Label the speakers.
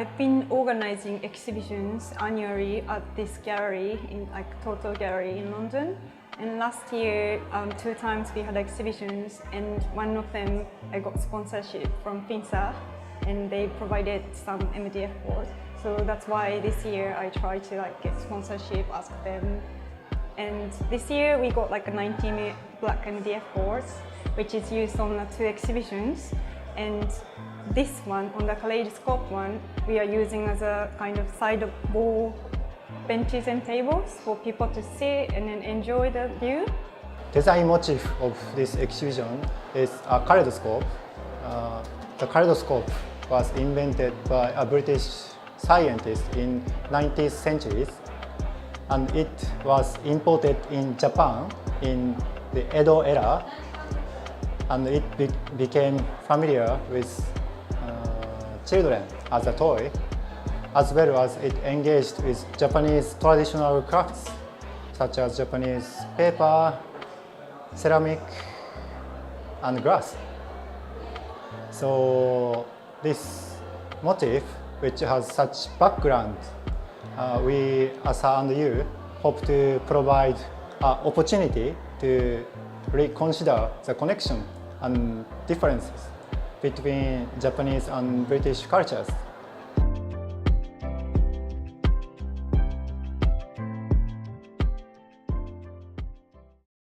Speaker 1: I've been organizing exhibitions annually at this gallery, in like TOTO gallery in London. And last year, 2 times we had exhibitions, and one of them I got sponsorship from Finsa, and they provided some MDF board. So that's why this year I try to like get sponsorship, ask them. And this year we got like a 90 black MDF boards, which is used on the 2 exhibitions. And this one, on the Kaleidoscope one, we are using as a kind of side wall benches and tables for people to sit and then enjoy the view.
Speaker 2: Design motif of this exhibition is a kaleidoscope. The kaleidoscope was invented by a British scientist in 19th century, and it was imported in Japan in the Edo era, and it became familiar with children as a toy, as well as it engaged with Japanese traditional crafts such as Japanese paper, ceramic, and glass. So this motif, which has such background, we, Asa and you, hope to provide an opportunity to reconsider the connection and differences between Japanese and British cultures.